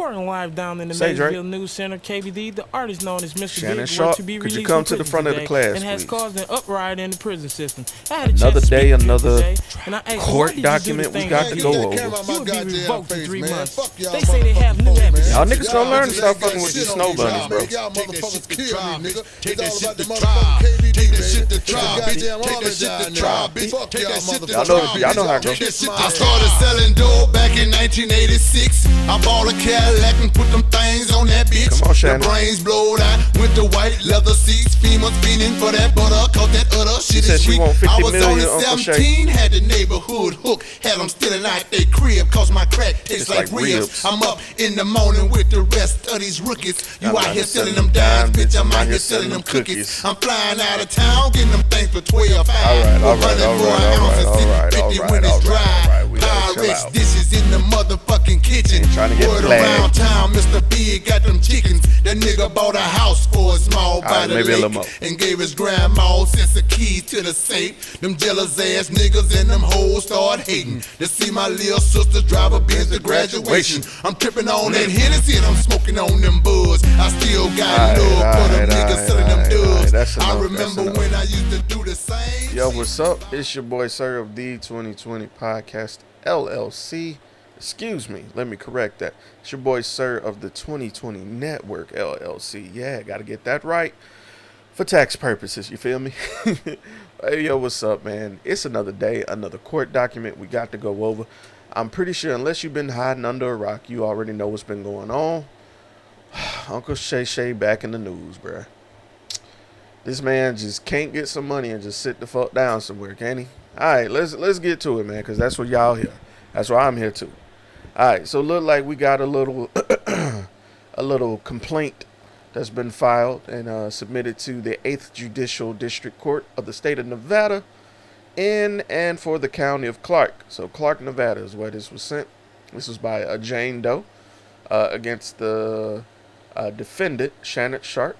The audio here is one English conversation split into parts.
Reporting live down in the Say, Drake. Maysville News Center, KBD, the artist known as Mr. Shannon Big Sharpe, was to be could released you come from to the prison front of the today class, and has please? caused an uproar in the prison system. I had a Another chance to day, speak to him another today, and I asked him, court why did you do document the we thing got like to you go did? over. You would be revoked for 3 months. Y'all They say they have new motherfuckers, evidence. Y'all niggas gonna learn to stop fucking with these snow bunnies, bro. Y'all motherfuckers kill me, nigga. It's all about the motherfucking KBD, take that shit to trial, bitch. Take that shit to trial, bitch. Fuck y'all motherfuckers. Y'all know how it goes. I started selling dope back in 1986. I bought a Cadillac and put them things on that bitch. Come on, Shannon. The brains blowed out with the white leather seats. Females fiending for that butter, cause that other shit Said is she sweet. want 50 I was million, only Uncle 17, had the neighborhood hook. Had them stealing out they crib, cause my crack tastes like ribs. I'm up in the morning with the rest of these rookies. You out here selling them dimes, bitch, I'm out here selling them cookies. I'm flying out of town, getting them things for 12. All right. When it's dry. We gotta chill Pyrex out. dishes in the motherfucking kitchen. Trying to get Word flagged. around town, Mr. Big got them chickens. That nigga bought a house for a small by the maybe a little lake more. and gave his grandma since the keys to the safe. Them jealous ass niggas and them hoes start hating to see my little sister drive a Benz to graduation. I'm tripping on that Hennessy and I'm smoking on them buzz. I still got love for them niggas selling them dubs. I remember when I used to do the same. Yo, what's up? It's your boy Sir of the 2020 Podcast LLC. Excuse me, let me correct that. It's your boy Sir of the 2020 Network LLC. Yeah, gotta get that right for tax purposes. You feel me? Hey, yo, what's up, man? It's another day, another court document we got to go over. I'm pretty sure, unless you've been hiding under a rock, you already know what's been going on. Uncle Shay back in the news, bruh. This man just can't get some money and just sit the fuck down somewhere, can he? All right, let's get to it, man, because that's what y'all here. That's why I'm here too. All right, so look like we got a little a little complaint that's been filed and submitted to the 8th Judicial District Court of the state of Nevada in and for the county of Clark. So Clark, Nevada is where this was sent. This was by Jane Doe against the defendant, Shannon Sharpe.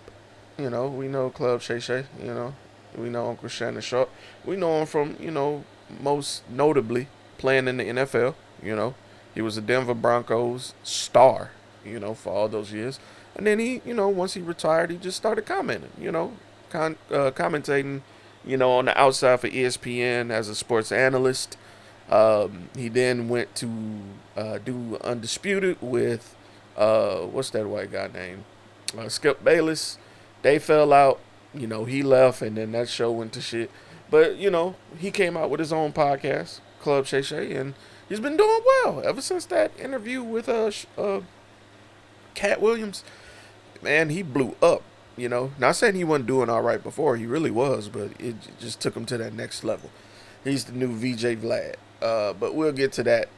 You know, we know Club Shay, you know. We know Uncle Shannon Sharpe. We know him from, you know, most notably playing in the NFL, you know. He was a Denver Broncos star, you know, for all those years. And then he, you know, once he retired, he just started commenting, you know, commentating, you know, on the outside for ESPN as a sports analyst. He then went to do Undisputed with, what's that white guy name? Skip Bayless. They fell out, you know, he left, and then that show went to shit. But, you know, he came out with his own podcast, Club Shay, and he's been doing well ever since that interview with Cat Williams. Man, he blew up, you know. Not saying he wasn't doing all right before, he really was, but it just took him to that next level. He's the new VJ Vlad, but we'll get to that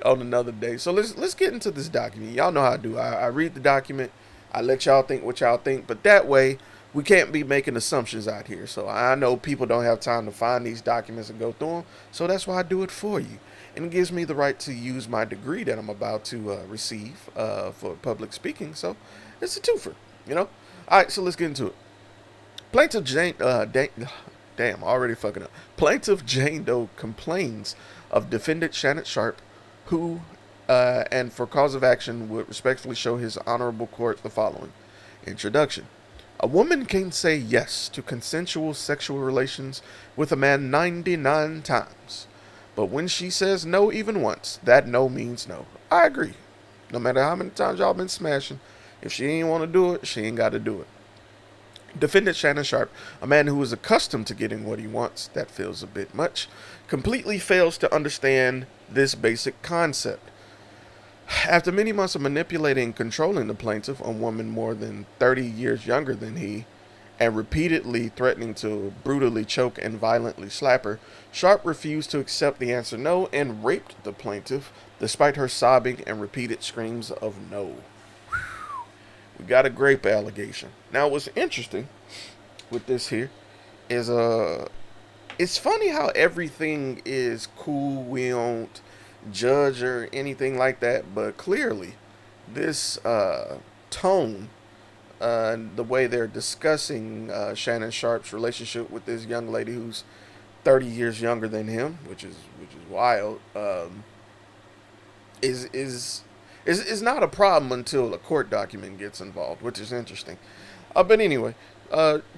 on another day. So let's get into this document. Y'all know how I do. I read the document. I let y'all think what y'all think, but that way we can't be making assumptions out here. So I know people don't have time to find these documents and go through them, so that's why I do it for you. And it gives me the right to use my degree that I'm about to receive for public speaking. So it's a twofer, you know? All right, so let's get into it. Plaintiff Jane, damn, already fucking up. Plaintiff Jane Doe complains of defendant Shannon Sharpe, who and for cause of action would respectfully show his honorable court the following. Introduction. A woman can say yes to consensual sexual relations with a man 99 times. But when she says no even once, that no means no. I agree. No matter how many times y'all been smashing, if she ain't want to do it, she ain't got to do it. Defendant Shannon Sharpe, a man who is accustomed to getting what he wants, that feels a bit much, completely fails to understand this basic concept. After many months of manipulating and controlling the plaintiff, a woman more than 30 years younger than he, and repeatedly threatening to brutally choke and violently slap her, Sharpe refused to accept the answer no and raped the plaintiff, despite her sobbing and repeated screams of no. We got a rape allegation. Now, what's interesting with this here is, it's funny how everything is cool. We don't judge or anything like that, but clearly this tone, the way they're discussing Shannon Sharpe's relationship with this young lady who's 30 years younger than him, which is wild, is It's not a problem until a court document gets involved, which is interesting. But anyway,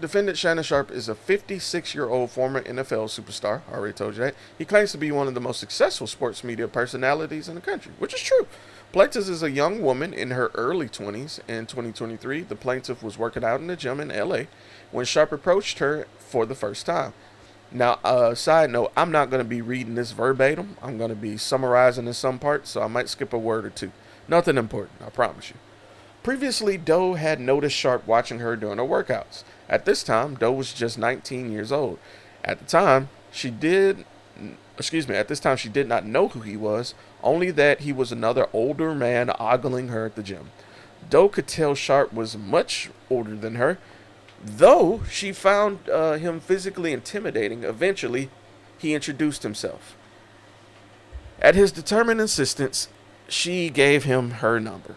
defendant Shannon Sharpe is a 56-year-old former NFL superstar. I already told you that. He claims to be one of the most successful sports media personalities in the country, which is true. Plaintiff is a young woman in her early 20s. In 2023, the plaintiff was working out in the gym in LA when Sharpe approached her for the first time. Now, side note, I'm not going to be reading this verbatim. I'm going to be summarizing in some parts, so I might skip a word or two. Nothing important, I promise you. Previously, Doe had noticed Sharpe watching her during her workouts. At this time, Doe was just 19 years old. At this time, she did not know who he was, only that he was another older man ogling her at the gym. Doe could tell Sharpe was much older than her, though she found him physically intimidating. Eventually, he introduced himself. At his determined insistence, she gave him her number.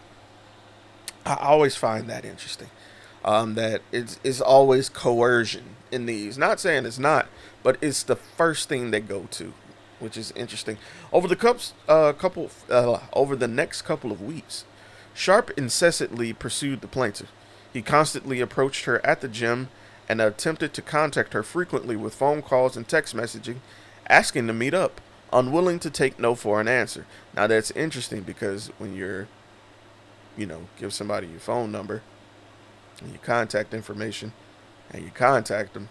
I always find that interesting. That it's always coercion in these. Not saying it's not, but it's the first thing they go to, which is interesting. Over the next couple of weeks, Sharpe incessantly pursued the plaintiff. He constantly approached her at the gym and attempted to contact her frequently with phone calls and text messaging, asking to meet up, unwilling to take no for an answer. Now that's interesting because when you're, give somebody your phone number and your contact information and you contact them,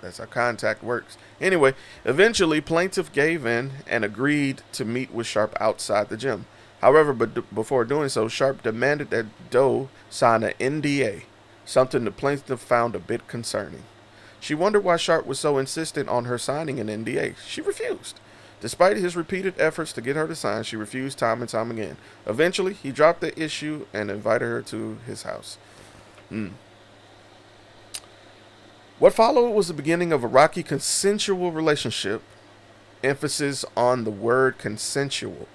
that's how contact works. Anyway, eventually plaintiff gave in and agreed to meet with Sharpe outside the gym. However, before doing so, Sharpe demanded that Doe sign an NDA, something the plaintiff found a bit concerning. She wondered why Sharpe was so insistent on her signing an NDA. She refused. Despite his repeated efforts to get her to sign, she refused time and time again. Eventually, he dropped the issue and invited her to his house. What followed was the beginning of a rocky consensual relationship, emphasis on the word consensual,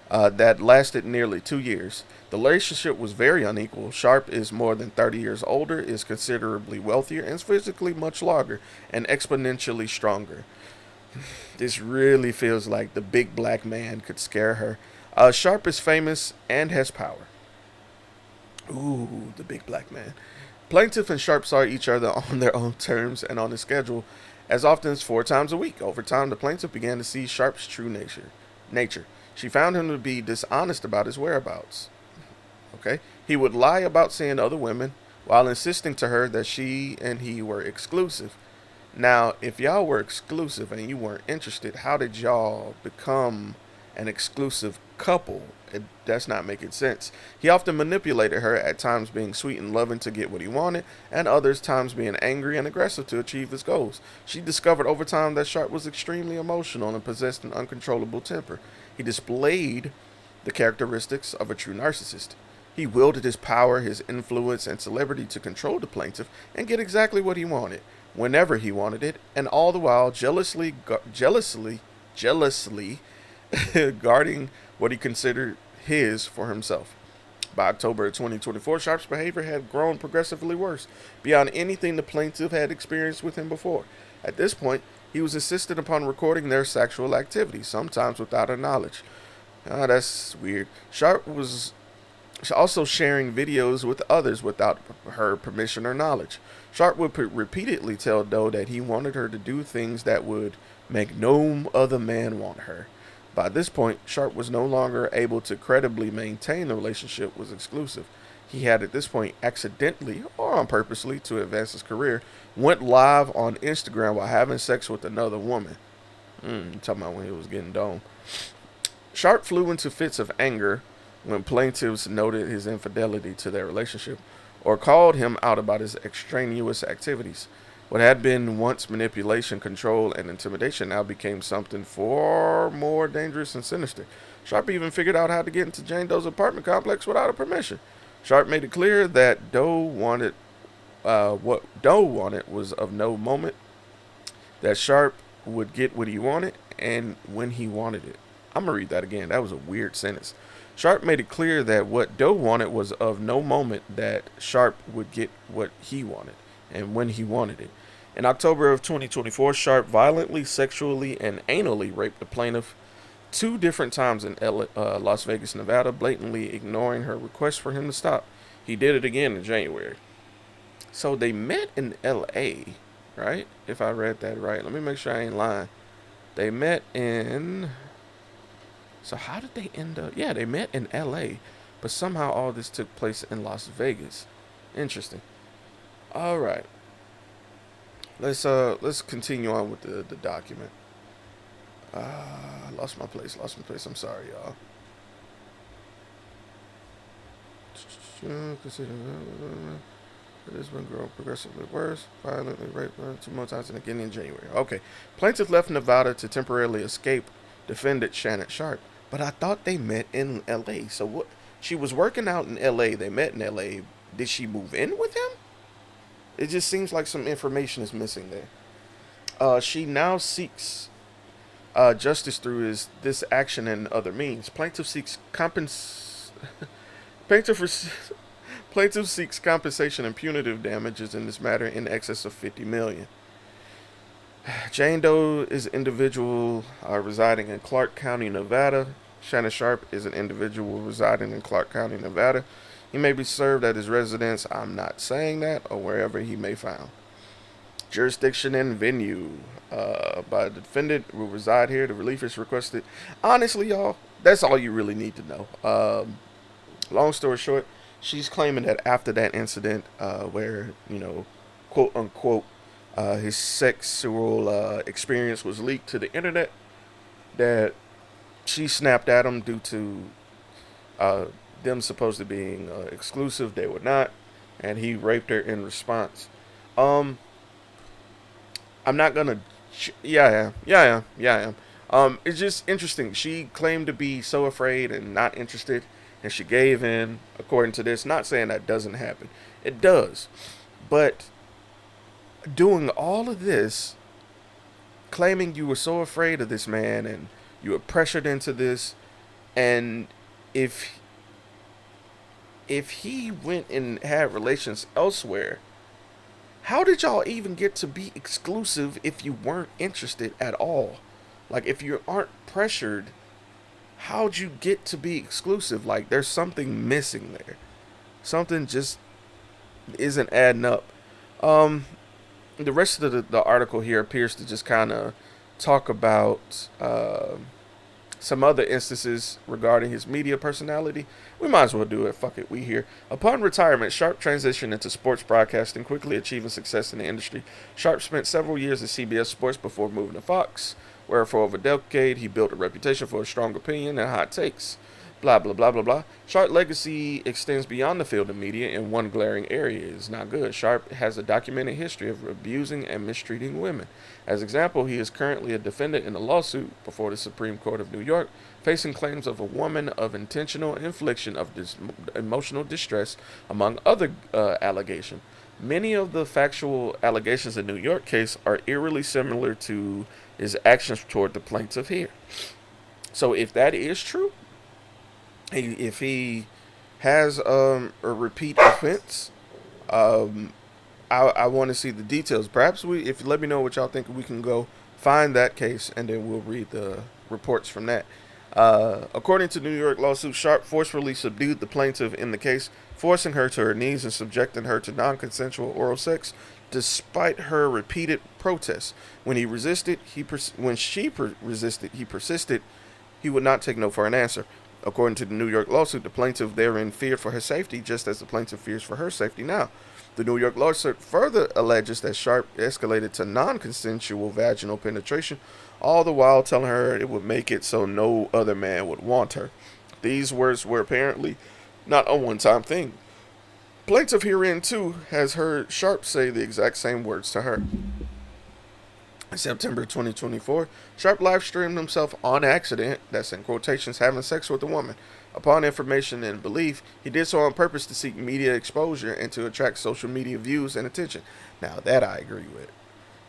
that lasted nearly 2 years. The relationship was very unequal. Sharpe is more than 30 years older, is considerably wealthier, and is physically much larger and exponentially stronger. This really feels like the big black man could scare her. Sharpe is famous and has power. Ooh, the big black man. Plaintiff and Sharpe saw each other on their own terms and on a schedule as often as 4 times a week. Over time, the plaintiff began to see Sharpe's true nature. She found him to be dishonest about his whereabouts. Okay? He would lie about seeing other women while insisting to her that she and he were exclusive. Now, if y'all were exclusive and you weren't interested, how did y'all become an exclusive couple? That's not making sense. He often manipulated her, at times being sweet and loving to get what he wanted, and others times being angry and aggressive to achieve his goals. She discovered over time that Sharpe was extremely emotional and possessed an uncontrollable temper. He displayed the characteristics of a true narcissist. He wielded his power, his influence, and celebrity to control the plaintiff and get exactly what he wanted, whenever he wanted it, and all the while jealously guarding what he considered his for himself. By October of 2024, Sharpe's behavior had grown progressively worse, beyond anything the plaintiff had experienced with him before. At this point, he was insistent upon recording their sexual activity, sometimes without her knowledge. That's weird. Sharpe was also sharing videos with others without her permission or knowledge. Sharpe would repeatedly tell Doe that he wanted her to do things that would make no other man want her. By this point, Sharpe was no longer able to credibly maintain the relationship was exclusive. He had at this point accidentally or on purposely to advance his career, went live on Instagram while having sex with another woman. Talking about when he was getting done. Sharpe flew into fits of anger when plaintiffs noted his infidelity to their relationship or called him out about his extraneous activities. What had been once manipulation, control, and intimidation now became something far more dangerous and sinister. Sharpe even figured out how to get into Jane Doe's apartment complex without her permission. Sharpe made it clear that what Doe wanted was of no moment, that Sharpe would get what he wanted and when he wanted it. I'm going to read that again. That was a weird sentence. Sharpe made it clear that what Doe wanted was of no moment, that Sharpe would get what he wanted and when he wanted it. In October of 2024, Sharpe violently, sexually, and anally raped the plaintiff 2 different times in Las Vegas, Nevada, blatantly ignoring her request for him to stop. He did it again in January. So they met in L.A., right? If I read that right. Let me make sure I ain't lying. They met in... So how did they end up... Yeah, they met in L.A., but somehow all this took place in Las Vegas. Interesting. All right. Let's continue on with the document. Lost my place. I'm sorry, y'all. It has been growing progressively worse. Violently raped 2 more times and again in January. Okay. Plaintiff left Nevada to temporarily escape defendant Shannon Sharpe. But I thought they met in L.A. So what? She was working out in L.A. They met in L.A. Did she move in with him? It just seems like some information is missing there. She now seeks justice through this action and other means. Plaintiff seeks compensation and punitive damages in this matter in excess of $50 million. Jane Doe is an individual residing in Clark County, Nevada. Shannon Sharpe is an individual residing in Clark County, Nevada. He may be served at his residence, I'm not saying that, or wherever he may found. Jurisdiction and venue by the defendant will reside here. The relief is requested. Honestly, y'all, that's all you really need to know. Long story short, she's claiming that after that incident where, quote unquote, his sexual experience was leaked to the internet, that she snapped at him due to them supposed to being exclusive. They were not, and he raped her in response. I'm not gonna. Yeah, I am. It's just interesting. She claimed to be so afraid and not interested, and she gave in. According to this, not saying that doesn't happen. It does, but doing all of this, claiming you were so afraid of this man and you were pressured into this, and if he went and had relations elsewhere, how did y'all even get to be exclusive if you weren't interested at all? Like, if you aren't pressured, how'd you get to be exclusive? Like, there's something missing there. Something just isn't adding up. The rest of the article here appears to just kind of talk about some other instances regarding his media personality. We might as well do it. Fuck it, we here. Upon retirement, Sharpe transitioned into sports broadcasting, quickly achieving success in the industry. Sharpe spent several years at CBS Sports before moving to Fox, where for over a decade he built a reputation for a strong opinion and hot takes. Blah, blah, blah, blah, blah. Sharpe's legacy extends beyond the field of media in one glaring area. It is not good. Sharpe has a documented history of abusing and mistreating women. As example, he is currently a defendant in a lawsuit before the Supreme Court of New York, facing claims of a woman of intentional infliction of emotional distress, among other allegations. Many of the factual allegations in the New York case are eerily similar to his actions toward the plaintiff here. So if that is true, if he has a repeat offense, I want to see the details. Perhaps if you let me know what y'all think, we can go find that case and then we'll read the reports from that. According to New York lawsuit, Sharpe forcefully subdued the plaintiff in the case, forcing her to her knees and subjecting her to non-consensual oral sex, despite her repeated protests. When she resisted, he persisted. He would not take no for an answer. According to the New York lawsuit, the plaintiff therein feared for her safety, just as the plaintiff fears for her safety now. The New York lawsuit further alleges that Sharpe escalated to non-consensual vaginal penetration, all the while telling her it would make it so no other man would want her. These words were apparently not a one-time thing. Plaintiff herein, too, has heard Sharpe say the exact same words to her. In September 2024, Sharpe live-streamed himself on accident, that's in quotations, having sex with a woman. Upon information and belief, he did so on purpose to seek media exposure and to attract social media views and attention. Now that I agree with.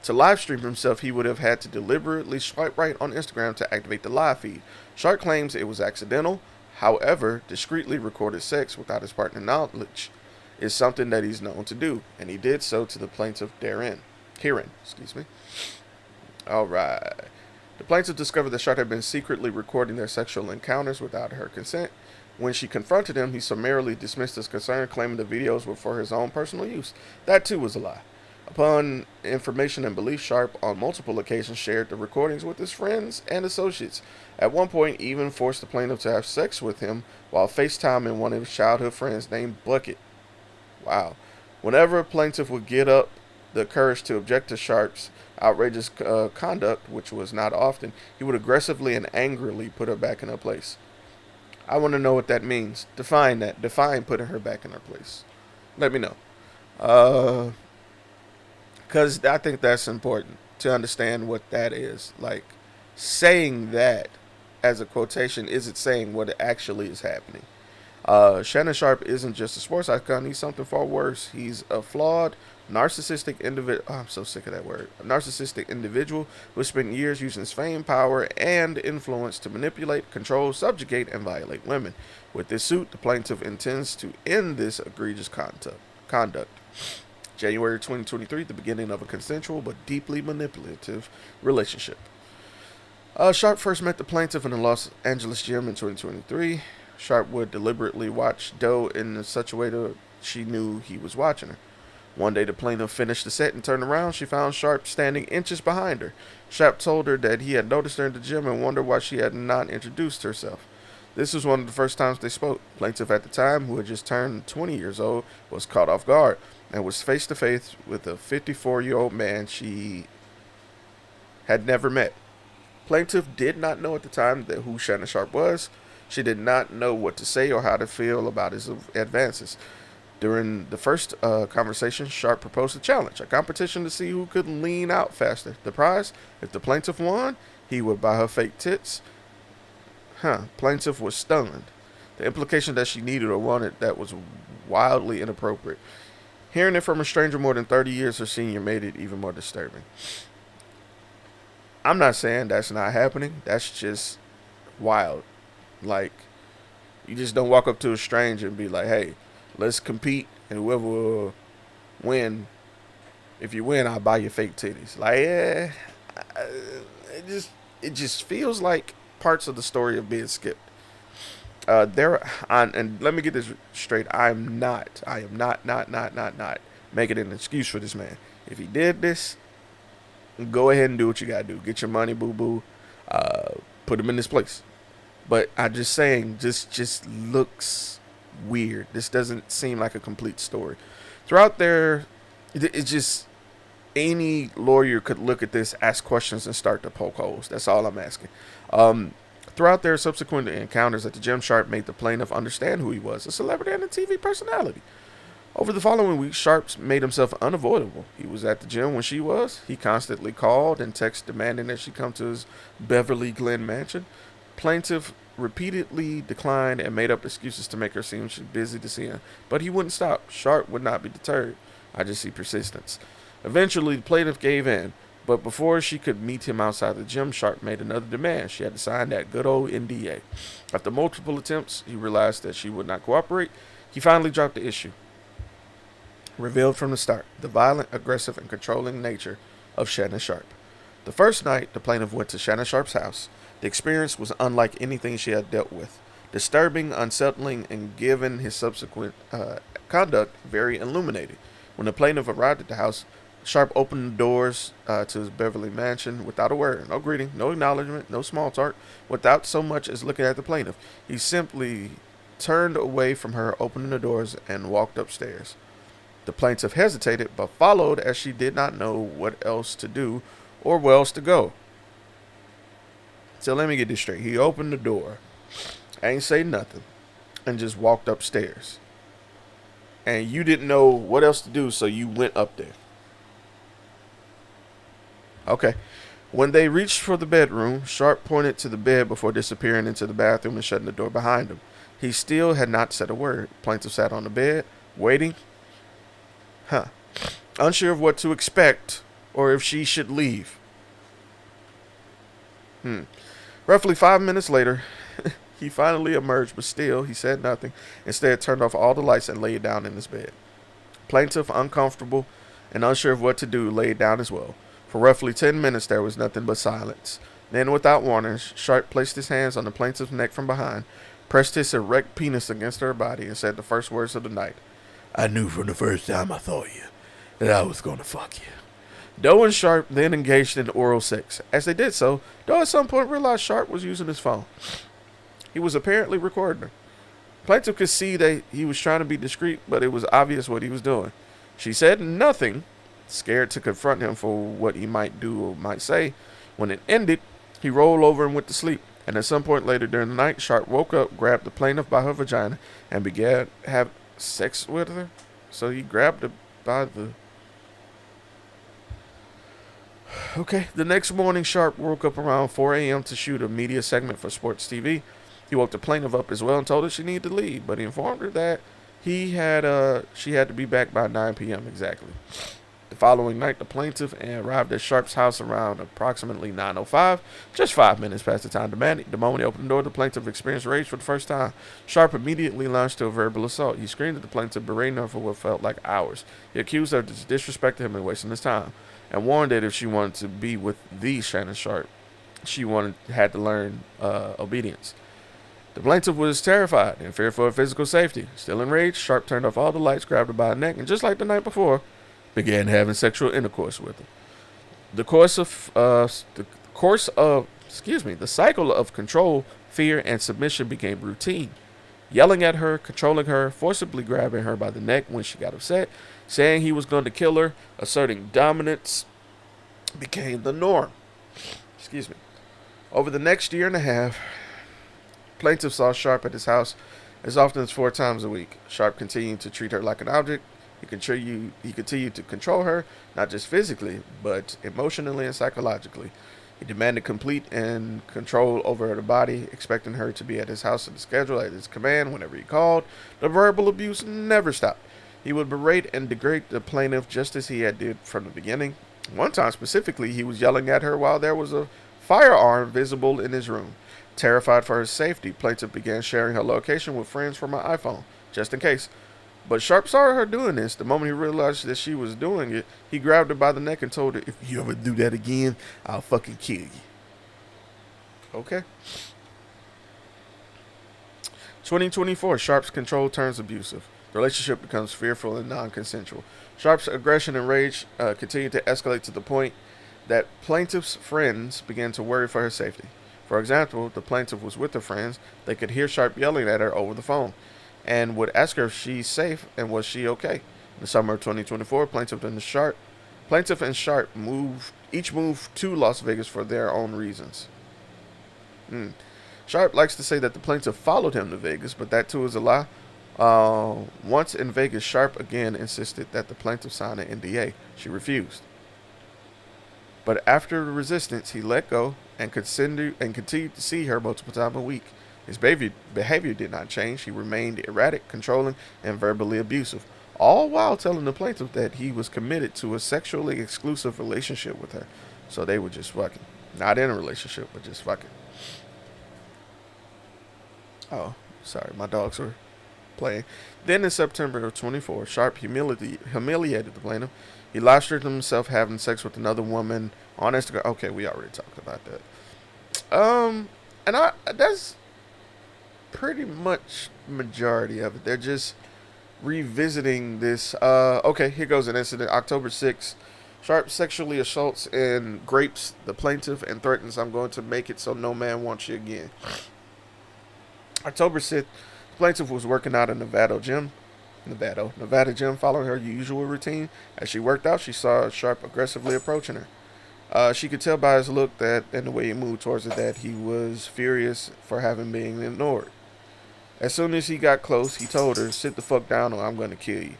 To live-stream himself, he would have had to deliberately swipe right on Instagram to activate the live feed. Sharpe claims it was accidental. However, discreetly recorded sex without his partner's knowledge is something that he's known to do, and he did so to the plaintiff herein. All right. The plaintiff discovered that Sharpe had been secretly recording their sexual encounters without her consent. When she confronted him, he summarily dismissed his concern, claiming the videos were for his own personal use. That too was a lie. Upon information and belief, Sharpe on multiple occasions shared the recordings with his friends and associates. At one point, even forced the plaintiff to have sex with him while FaceTiming one of his childhood friends named Bucket. Wow. Whenever a plaintiff would get up the courage to object to Sharpe's outrageous conduct, which was not often, he would aggressively and angrily put her back in her place. I want to know what that means. Define that. Define putting her back in her place. Let me know. Because I think that's important to understand what that is. Like, saying that as a quotation isn't saying what actually is happening. Shannon Sharpe isn't just a sports icon. He's something far worse. He's a flawed, narcissistic individual. Oh, I'm so sick of that word. A narcissistic individual who spent years using his fame, power, and influence to manipulate, control, subjugate, and violate women. With this suit, the plaintiff intends to end this egregious conduct. January 2023, the beginning of a consensual but deeply manipulative relationship. Sharpe first met the plaintiff in a Los Angeles gym in 2023. Sharpe would deliberately watch Doe in such a way that she knew he was watching her. One day, the plaintiff finished the set and turned around. She found Sharpe standing inches behind her. Sharpe told her that he had noticed her in the gym and wondered why she had not introduced herself. This was one of the first times they spoke. Plaintiff at the time, who had just turned 20 years old, was caught off guard and was face to face with a 54-year-old man she had never met. Plaintiff did not know at the time who Shannon Sharpe was. She did not know what to say or how to feel about his advances. During the first conversation, Sharpe proposed a challenge, a competition to see who could lean out faster. The prize, if the plaintiff won, he would buy her fake tits. Plaintiff was stunned. The implication that she needed or wanted that was wildly inappropriate. Hearing it from a stranger more than 30 years her senior made it even more disturbing. I'm not saying that's not happening. That's just wild. Like, you just don't walk up to a stranger and be like, hey, let's compete, and whoever will win, if you win, I'll buy you fake titties. Like, it just feels like parts of the story are being skipped. And let me get this straight. I am not making an excuse for this man. If he did this, go ahead and do what you gotta do. Get your money, boo-boo. Put him in this place. But I'm just saying, this just looks weird. This doesn't seem like a complete story. Throughout there, it's just any lawyer could look at this, ask questions, and start to poke holes. That's all I'm asking. Throughout their subsequent encounters at the gym, Sharpe made the plaintiff understand who he was, a celebrity and a TV personality. Over the following week, Sharpe made himself unavoidable. He was at the gym when she was. He constantly called and texted demanding that she come to his Beverly Glen mansion. Plaintiff repeatedly declined and made up excuses to make her seem busy to see him. But he wouldn't stop. Sharpe would not be deterred. I just see persistence. Eventually, the plaintiff gave in. But before she could meet him outside the gym, Sharpe made another demand. She had to sign that good old NDA. After multiple attempts, he realized that she would not cooperate. He finally dropped the issue. Revealed from the start the violent, aggressive, and controlling nature of Shannon Sharpe. The first night, the plaintiff went to Shannon Sharpe's house. The experience was unlike anything she had dealt with. Disturbing, unsettling, and given his subsequent conduct, very illuminating. When the plaintiff arrived at the house, Sharpe opened the doors to his Beverly mansion without a word. No greeting, no acknowledgement, no small talk, without so much as looking at the plaintiff. He simply turned away from her, opening the doors, and walked upstairs. The plaintiff hesitated, but followed as she did not know what else to do or where else to go. So let me get this straight. He opened the door, ain't say nothing, and just walked upstairs. And you didn't know what else to do, so you went up there. Okay. When they reached for the bedroom, Sharpe pointed to the bed before disappearing into the bathroom and shutting the door behind him. He still had not said a word. Plaintiff sat on the bed, waiting. Unsure of what to expect or if she should leave. Roughly 5 minutes later, he finally emerged, but still, he said nothing. Instead, turned off all the lights and laid down in his bed. Plaintiff, uncomfortable and unsure of what to do, laid down as well. For roughly 10 minutes, there was nothing but silence. Then, without warning, Sharpe placed his hands on the plaintiff's neck from behind, pressed his erect penis against her body, and said the first words of the night. I knew from the first time I saw you that I was going to fuck you. Doe and Sharpe then engaged in oral sex. As they did so, Doe at some point realized Sharpe was using his phone. He was apparently recording her. Plaintiff could see that he was trying to be discreet, but it was obvious what he was doing. She said nothing, scared to confront him for what he might do or might say. When it ended, he rolled over and went to sleep. And at some point later during the night, Sharpe woke up, grabbed the plaintiff by her vagina, and began to have sex with her. So he grabbed her by the... Okay. The next morning, Sharpe woke up around 4 a.m. to shoot a media segment for Sports TV. He woke the plaintiff up as well and told her she needed to leave, but he informed her that she had to be back by 9 p.m. exactly. The following night, the plaintiff arrived at Sharpe's house around approximately 9:05, just 5 minutes past the time demanded. The moment he opened the door, the plaintiff experienced rage for the first time. Sharpe immediately launched to a verbal assault. He screamed at the plaintiff, berating her for what felt like hours. He accused her of disrespecting him and wasting his time, and warned that if she wanted to be with the Shannon Sharpe, she had to learn obedience. The plaintiff was terrified and feared for her physical safety. Still enraged, Sharpe turned off all the lights, grabbed her by the neck, and just like the night before, began having sexual intercourse with her. The cycle of control, fear, and submission became routine. Yelling at her, controlling her, forcibly grabbing her by the neck when she got upset, saying he was going to kill her, asserting dominance became the norm. Over the next year and a half, plaintiff saw Sharpe at his house as often as 4 times a week. Sharpe continued to treat her like an object. He continued to control her, not just physically, but emotionally and psychologically. He demanded complete and control over her body, expecting her to be at his house at the schedule at his command whenever he called. The verbal abuse never stopped. He would berate and degrade the plaintiff just as he had did from the beginning. One time specifically, he was yelling at her while there was a firearm visible in his room. Terrified for her safety, plaintiff began sharing her location with friends from her iPhone, just in case. But Sharpe saw her doing this. The moment he realized that she was doing it, he grabbed her by the neck and told her, if you ever do that again, I'll fucking kill you. Okay. 2024, Sharpe's control turns abusive. The relationship becomes fearful and non-consensual. Sharpe's aggression and rage continued to escalate to the point that plaintiff's friends began to worry for her safety. For example, the plaintiff was with her friends. They could hear Sharpe yelling at her over the phone and would ask her if she's safe and was she okay. In the summer of 2024, plaintiff and Sharpe moved to Las Vegas for their own reasons. Sharpe likes to say that the plaintiff followed him to Vegas, but that too is a lie. Once in Vegas, Sharpe again insisted that the plaintiff sign an NDA. She refused. But after resistance, he let go and continued to see her multiple times a week. His behavior did not change. He remained erratic, controlling, and verbally abusive, all while telling the plaintiff that he was committed to a sexually exclusive relationship with her. So they were just fucking. Not in a relationship, but just fucking. Oh, sorry, my dogs were playing. Then in September of 24, Sharpe humiliated the plaintiff. He live streamed himself having sex with another woman on Instagram. Okay, we already talked about that. That's pretty much majority of it. They're just revisiting this. Okay, here goes an incident. October 6th, Sharpe sexually assaults and grapes the plaintiff and threatens, I'm going to make it so no man wants you again. October 6th, the plaintiff was working out in Nevada gym following her usual routine. As she worked out, she saw Sharpe aggressively approaching her. She could tell by his look and the way he moved towards her that he was furious for having been ignored. As soon as he got close, he told her, sit the fuck down or I'm going to kill you.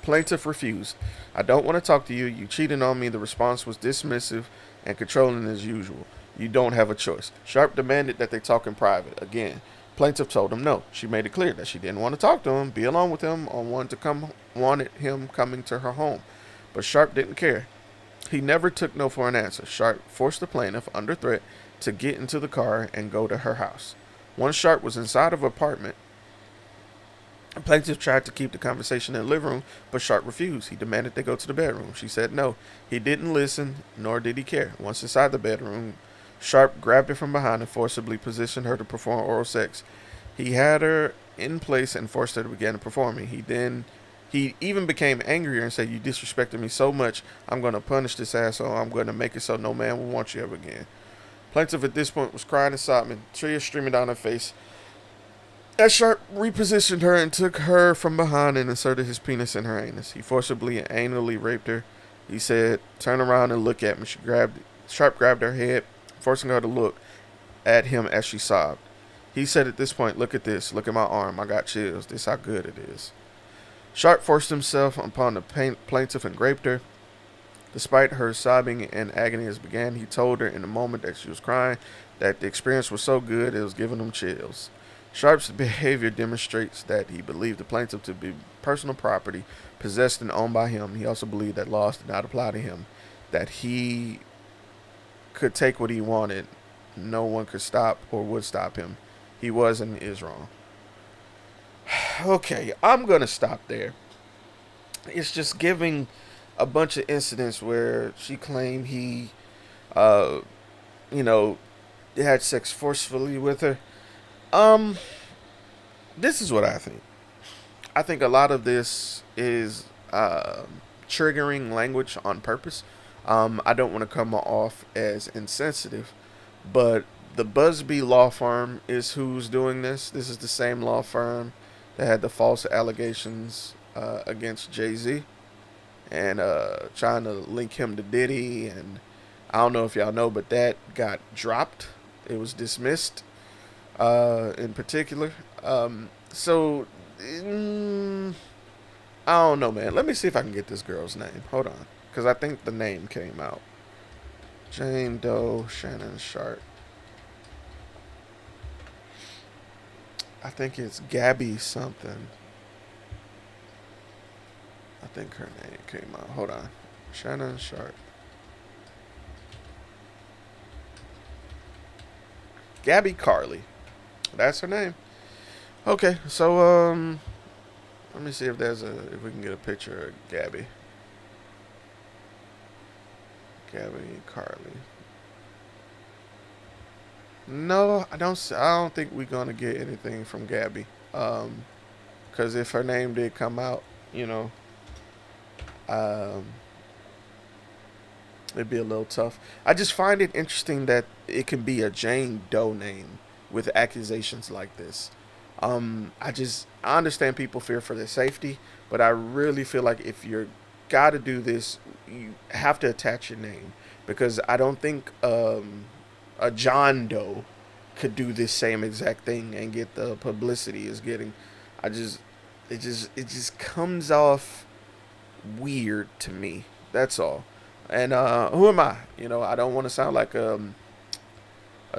Plaintiff refused. I don't want to talk to you. You cheated on me. The response was dismissive and controlling as usual. You don't have a choice. Sharpe demanded that they talk in private. Again, plaintiff told him no. She made it clear that she didn't want to talk to him, be alone with him, or wanted him coming to her home. But Sharpe didn't care. He never took no for an answer. Sharpe forced the plaintiff, under threat, to get into the car and go to her house. Once Sharpe was inside of her apartment, the plaintiff tried to keep the conversation in the living room, but Sharpe refused. He demanded they go to the bedroom. She said no. He didn't listen, nor did he care. Once inside the bedroom, Sharpe grabbed her from behind and forcibly positioned her to perform oral sex. He had her in place and forced her to begin performing. He even became angrier and said, "You disrespected me so much, I'm going to punish this asshole. I'm going to make it so no man will want you ever again." Plaintiff at this point was crying and sobbing, tears streaming down her face. As Sharpe repositioned her and took her from behind and inserted his penis in her anus. He forcibly and anally raped her. He said, "Turn around and look at me." Sharpe grabbed her head, forcing her to look at him as she sobbed. He said at this point, "Look at this. Look at my arm. I got chills. This how good it is." Sharpe forced himself upon the plaintiff and raped her. Despite her sobbing and agony as began, he told her in the moment that she was crying that the experience was so good it was giving him chills. Sharpe's behavior demonstrates that he believed the plaintiff to be personal property possessed and owned by him. He also believed that laws did not apply to him, that he could take what he wanted. No one could stop or would stop him. He was and is wrong. Okay, I'm going to stop there. It's just giving a bunch of incidents where she claimed he, had sex forcefully with her. This is what I think. I think a lot of this is triggering language on purpose. I don't want to come off as insensitive, but the Busby law firm is who's doing this. This is the same law firm that had the false allegations against Jay-Z and trying to link him to Diddy. And I don't know if y'all know, but that got dropped. It was dismissed in particular. I don't know, man. Let me see if I can get this girl's name. Hold on. Because I think the name came out. Jane Doe, Shannon Sharpe. I think it's Gabby something. I think her name came out. Hold on. Shannon Sharpe. Gabby Carlyyy. That's her name. Okay, so let me see if we can get a picture of Gabby. Gabby Carlyyy. No, I don't think we're gonna get anything from Gabby. Because if her name did come out, it'd be a little tough. I just find it interesting that it can be a Jane Doe name with accusations like this. I understand people fear for their safety, but I really feel like if you're gotta do this, you have to attach your name, because I don't think a John Doe could do this same exact thing and get the publicity is getting. It just comes off weird to me. That's all. And who am I? I don't want to sound like a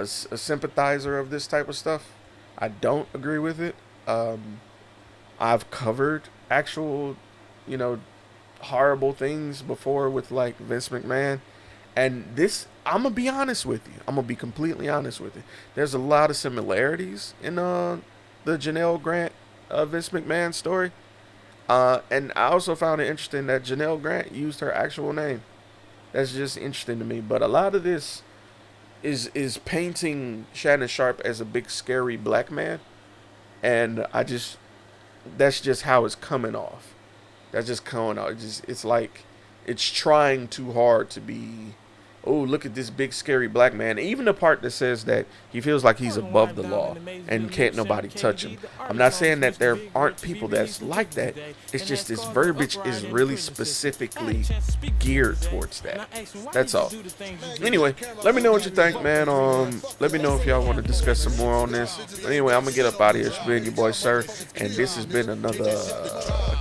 sympathizer of this type of stuff. I don't agree with it. I've covered actual, horrible things before with like Vince McMahon, and this, I'm gonna be honest with you. I'm gonna be completely honest with you. There's a lot of similarities in the Janelle Grant Vince McMahon story, and I also found it interesting that Janelle Grant used her actual name. That's just interesting to me. But a lot of this is painting Shannon Sharpe as a big scary black man, and that's just how it's coming off. That's just coming out. It's like it's trying too hard to be, oh, look at this big scary black man. Even the part that says that he feels like he's above the law and can't nobody touch him. I'm not saying that there aren't people that's like that. It's just this verbiage is really specifically geared towards that. That's all. Anyway, let me know what you think, man. Let me know if y'all want to discuss some more on this. Anyway, I'm gonna get up out of here. It's been your boy Sir, and this has been another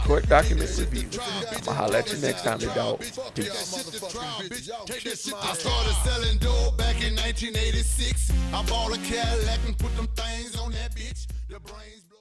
court document review. I'ma holla at you next time, dog. Peace. I started selling dope back in 1986. I bought a Cadillac and put them things on that bitch. The brains blow.